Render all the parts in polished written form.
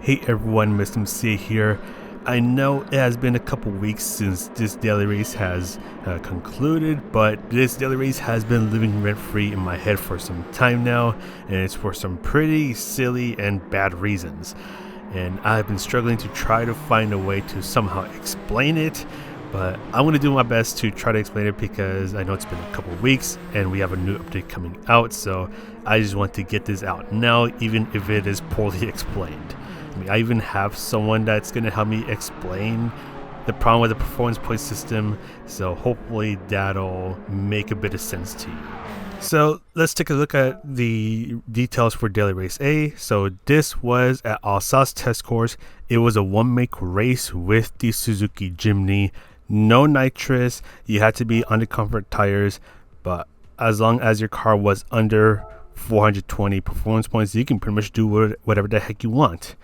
Hey everyone, Mr. MC here. I know it has been a couple weeks since this daily race has concluded, but this daily race has been living rent-free in my head for some time now, and it's for some pretty silly and bad reasons. And I've been struggling to try to find a way to somehow explain it, but I'm going to do my best to try to explain it because I know it's been a couple weeks and we have a new update coming out, so I just want to get this out now, even if it is poorly explained. I mean, I even have someone that's going to help me explain the problem with the performance point system, so hopefully that'll make a bit of sense to you. So let's take a look at the details for Daily Race A. So this was at Alsace test course. It was a one-make race with the Suzuki Jimny. No nitrous. You had to be under comfort tires, but as long as your car was under 420 performance points, you can pretty much do whatever the heck you want.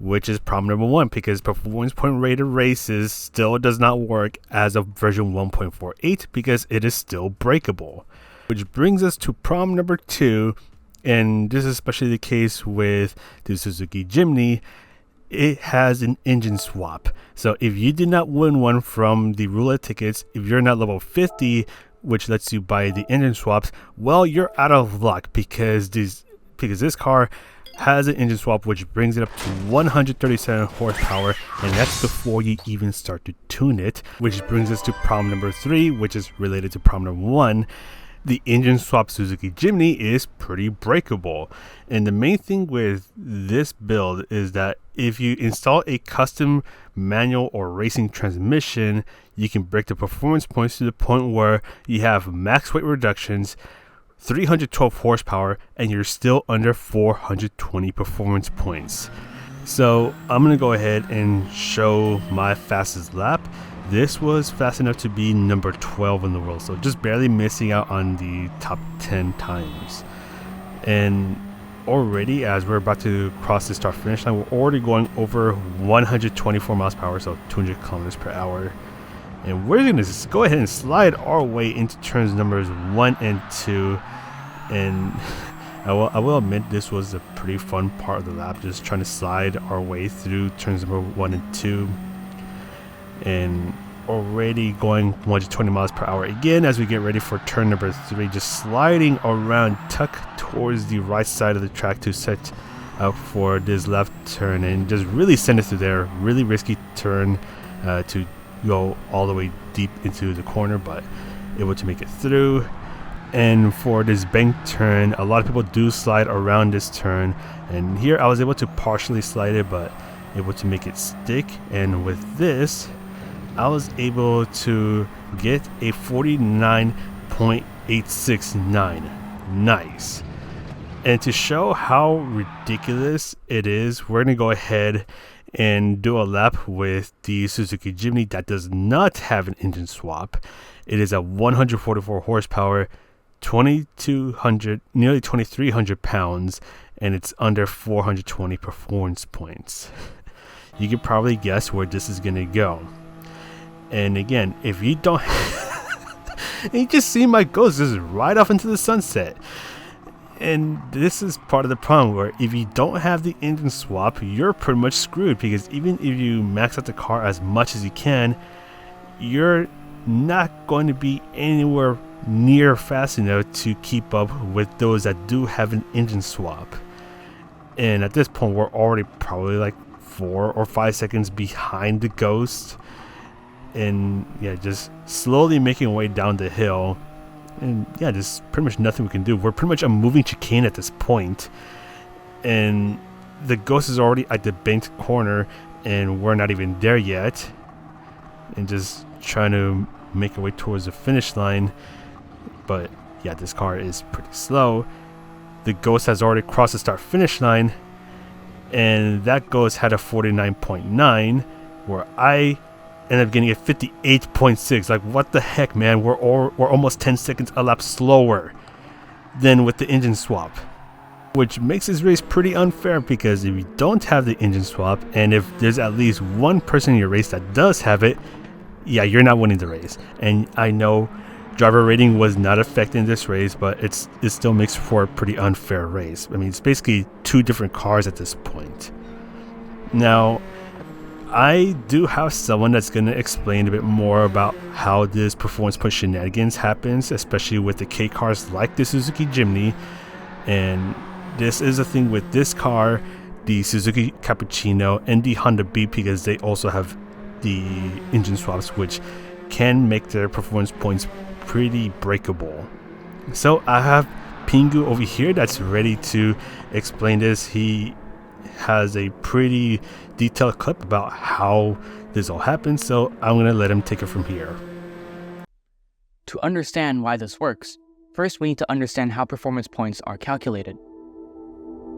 Which is problem number one, because performance point rated races still does not work as of version 1.48 because it is still breakable. Which brings us to problem number two, and this is especially the case with the Suzuki Jimny. It has an engine swap. So if you did not win one from the roulette tickets, if you're not level 50, which lets you buy the engine swaps, well, you're out of luck because this car has an engine swap which brings it up to 137 horsepower, and that's before you even start to tune it. Which brings us to problem number three, which is related to problem number one. The engine swap Suzuki Jimny is pretty breakable, and the main thing with this build is that if you install a custom manual or racing transmission, you can break the performance points to the point where you have max weight reductions, 312 horsepower, and you're still under 420 performance points. So I'm gonna go ahead and show my fastest lap. This was fast enough to be number 12 in the world, so just barely missing out on the top 10 times. And already, as we're about to cross the start finish line, we're already going over 124 miles per hour, so 200 kilometers per hour. And we're gonna just go ahead and slide our way into turns numbers 1 and 2. And I will admit this was a pretty fun part of the lap, just trying to slide our way through turns number 1 and 2. And already going 120 miles per hour again as we get ready for turn number 3, just sliding around, tuck towards the right side of the track to set up for this left turn and just really send it through there. Really risky turn to go all the way deep into the corner, but able to make it through. And for this bank turn, a lot of people do slide around this turn, and here I was able to partially slide it but able to make it stick. And with this, I was able to get a 49.869. Nice. And to show how ridiculous it is, we're gonna go ahead and do a lap with the Suzuki Jimny that does not have an engine swap. It is at 144 horsepower, 2200, nearly 2300 pounds, and it's under 420 performance points. You can probably guess where this is gonna go. And again, if you don't you just see my ghost just right off into the sunset. And this is part of the problem, where if you don't have the engine swap, you're pretty much screwed, because even if you max out the car as much as you can, you're not going to be anywhere near fast enough to keep up with those that do have an engine swap. And at this point, we're already probably like 4 or 5 seconds behind the ghost. And yeah, just slowly making our way down the hill. And yeah, there's pretty much nothing we can do. We're pretty much a moving chicane at this point. And the ghost is already at the banked corner, and we're not even there yet. And just trying to make our way towards the finish line. But yeah, this car is pretty slow. The ghost has already crossed the start finish line, and that ghost had a 49.9, where I ended up getting a 58.6. Like, what the heck, man? We're almost 10 seconds a lap slower than with the engine swap, which makes this race pretty unfair, because if you don't have the engine swap, and if there's at least one person in your race that does have it, yeah, you're not winning the race. And I know driver rating was not affected in this race, but it still makes for a pretty unfair race. I mean, it's basically two different cars at this point. Now, I do have someone that's going to explain a bit more about how this performance point shenanigans happens, especially with the K cars like the Suzuki Jimny. And this is a thing with this car, the Suzuki Cappuccino, and the Honda Beat, because they also have the engine swaps, which can make their performance points pretty breakable. So I have Pingu over here that's ready to explain this. He has a pretty detailed clip about how this all happens, so I'm going to let him take it from here. To understand why this works, first we need to understand how performance points are calculated.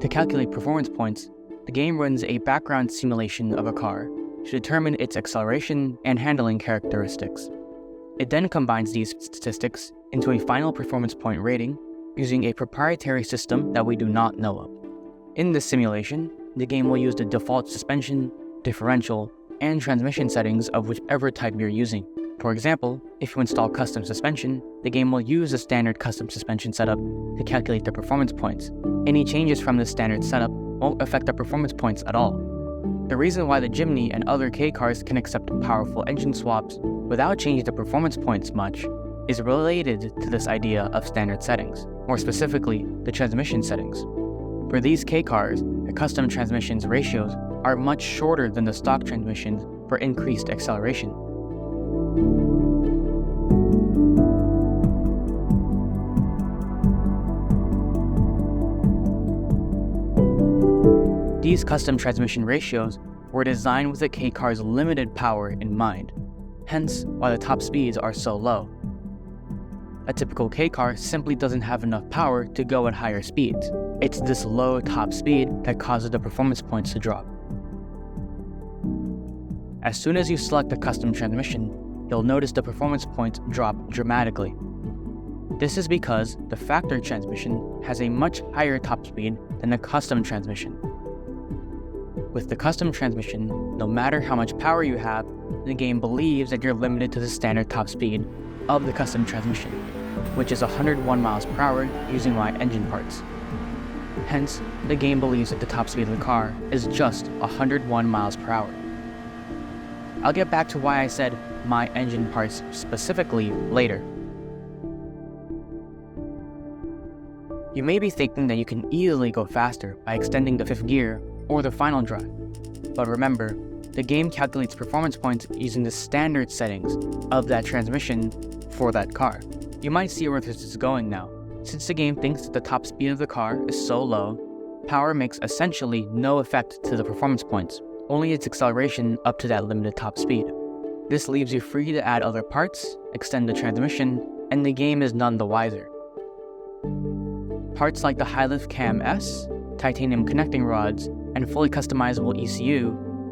To calculate performance points, the game runs a background simulation of a car to determine its acceleration and handling characteristics. It then combines these statistics into a final performance point rating using a proprietary system that we do not know of. In this simulation, the game will use the default suspension, differential, and transmission settings of whichever type you're using. For example, if you install custom suspension, the game will use a standard custom suspension setup to calculate the performance points. Any changes from the standard setup won't affect the performance points at all. The reason why the Jimny and other K cars can accept powerful engine swaps without changing the performance points much is related to this idea of standard settings, more specifically, the transmission settings. For these K cars, the custom transmission's ratios are much shorter than the stock transmissions for increased acceleration. These custom transmission ratios were designed with the K car's limited power in mind, hence why the top speeds are so low. A typical K car simply doesn't have enough power to go at higher speeds. It's this low top speed that causes the performance points to drop. As soon as you select the custom transmission, you'll notice the performance points drop dramatically. This is because the factory transmission has a much higher top speed than the custom transmission. With the custom transmission, no matter how much power you have, the game believes that you're limited to the standard top speed of the custom transmission, which is 101 miles per hour using my engine parts. Hence, the game believes that the top speed of the car is just 101 miles per hour. I'll get back to why I said my engine parts specifically later. You may be thinking that you can easily go faster by extending the fifth gear or the final drive, but remember, the game calculates performance points using the standard settings of that transmission for that car. You might see where this is going now. Since the game thinks that the top speed of the car is so low, power makes essentially no effect to the performance points, only its acceleration up to that limited top speed. This leaves you free to add other parts, extend the transmission, and the game is none the wiser. Parts like the high-lift cam S, titanium connecting rods, and fully customizable ECU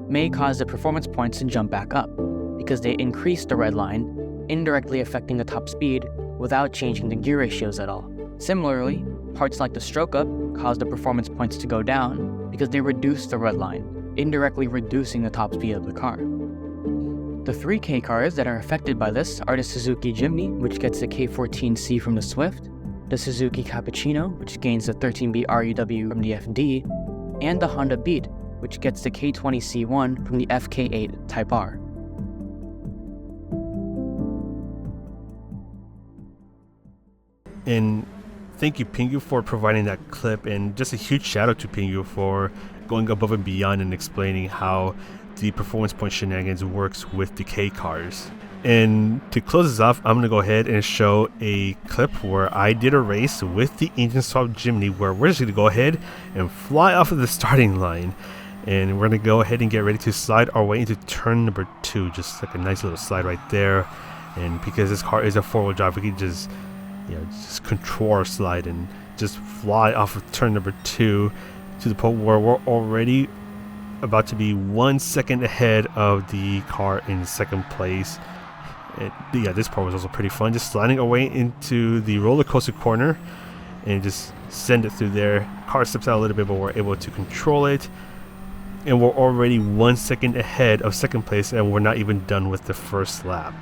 may cause the performance points to jump back up, because they increase the red line, indirectly affecting the top speed without changing the gear ratios at all. Similarly, parts like the stroke up cause the performance points to go down because they reduce the red line, indirectly reducing the top speed of the car. The three K cars that are affected by this are the Suzuki Jimny, which gets the K14C from the Swift, the Suzuki Cappuccino, which gains the 13B RUW from the FD, and the Honda Beat, which gets the K20C1 from the FK8 Type R. And thank you, Pingu, for providing that clip, and just a huge shout out to Pingu for going above and beyond and explaining how the performance point shenanigans works with the K cars. And to close this off, I'm going to go ahead and show a clip where I did a race with the engine swap Jimny, where we're just going to go ahead and fly off of the starting line. And we're going to go ahead and get ready to slide our way into turn number 2, just like a nice little slide right there. And because this car is a four-wheel drive, we can just control our slide and just fly off of turn number 2 to the point where we're already about to be 1 second ahead of the car in second place. This part was also pretty fun, just sliding our way into the roller coaster corner and just send it through there. Car steps out a little bit, but we're able to control it, and we're already 1 second ahead of second place, and we're not even done with the first lap.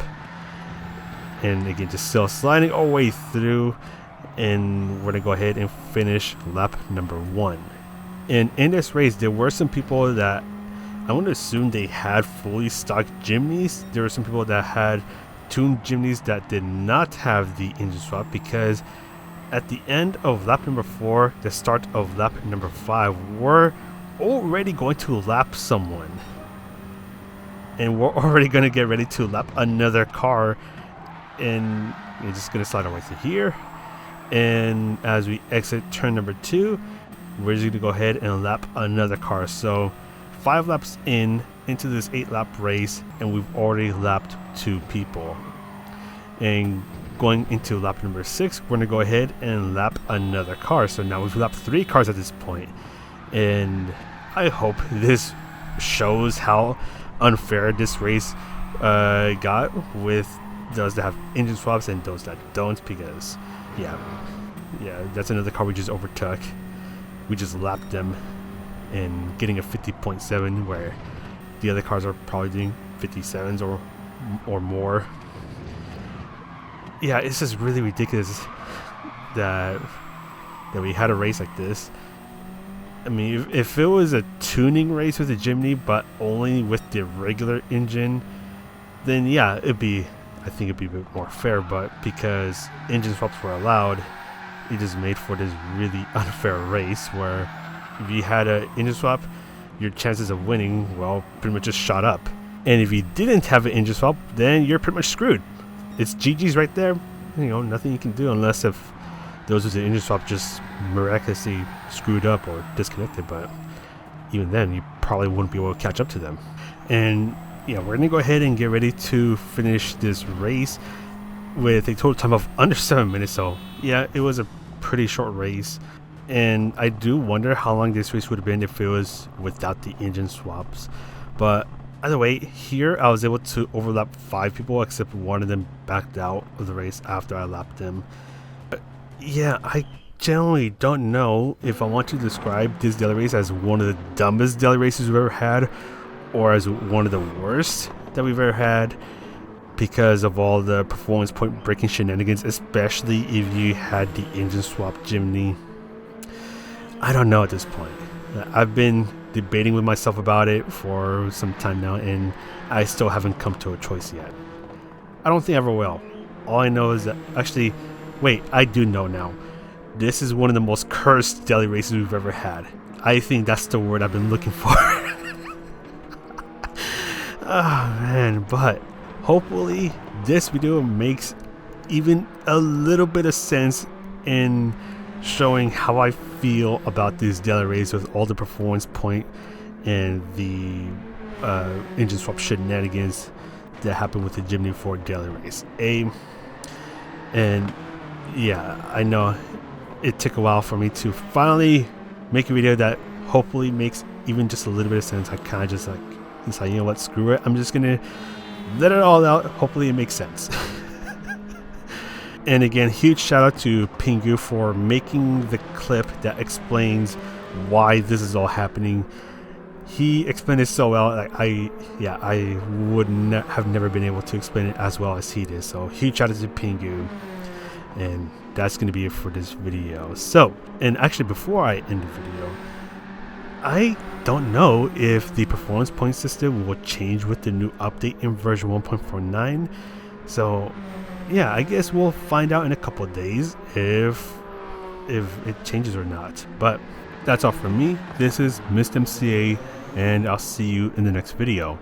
And again, just still sliding our way through, and we're gonna go ahead and finish lap number 1. And in this race, there were some people that I want to assume they had fully stocked Jimnys. There were some people that had tuned Jimnys that did not have the engine swap, because at the end of lap number 4, the start of lap number 5, we're already going to lap someone. And we're already going to get ready to lap another car. And we're just going to slide our way through here. And as we exit turn number 2, we're just going to go ahead and lap another car. So 5 laps into this 8-lap race, and we've already lapped 2 people. And going into lap number 6, we're going to go ahead and lap another car. So now we've lapped 3 cars at this point. And I hope this shows how unfair this race got with those that have engine swaps and those that don't, because yeah, that's another car we just overtook. We just lapped them and getting a 50.7, where the other cars are probably doing 57s or more. Yeah, it's just really ridiculous that we had a race like this. I mean, if it was a tuning race with a Jimny, but only with the regular engine, then yeah, I think it'd be a bit more fair. But because engine swaps were allowed, it just made for this really unfair race where if you had an engine swap, your chances of winning, well, pretty much just shot up. And if you didn't have an engine swap, then you're pretty much screwed. It's GG's right there. You know, nothing you can do unless if those with the engine swap just miraculously screwed up or disconnected. But even then, you probably wouldn't be able to catch up to them. And yeah, we're gonna go ahead and get ready to finish this race with a total time of under 7 minutes. So yeah, it was a pretty short race. And I do wonder how long this race would have been if it was without the engine swaps. But either way, here I was able to overlap 5 people, except one of them backed out of the race after I lapped them. But yeah, I generally don't know if I want to describe this daily race as one of the dumbest daily races we've ever had, or as one of the worst that we've ever had, because of all the performance point breaking shenanigans, especially if you had the engine swap Jimny. I don't know at this point. I've been debating with myself about it for some time now, and I still haven't come to a choice yet. I don't think I ever will. All I know is that, actually, wait, I do know now. This is one of the most cursed daily races we've ever had. I think that's the word I've been looking for. Oh man, but hopefully this video makes even a little bit of sense in showing how I feel about this daily race with all the performance point and the engine swap shenanigans that happened with the Jimny 4 daily race. And yeah, I know it took a while for me to finally make a video that hopefully makes even just a little bit of sense. I kind of just like, it's like, you know what, screw it, I'm just gonna let it all out. Hopefully it makes sense. And again, huge shout out to Pingu for making the clip that explains why this is all happening. He explained it so well. Like I would have never been able to explain it as well as he did. So huge shout out to Pingu. And that's going to be it for this video. So, and actually before I end the video, I don't know if the performance point system will change with the new update in version 1.49. So yeah, I guess we'll find out in a couple of days if it changes or not. But that's all from me. This is Mr. MCA, and I'll see you in the next video.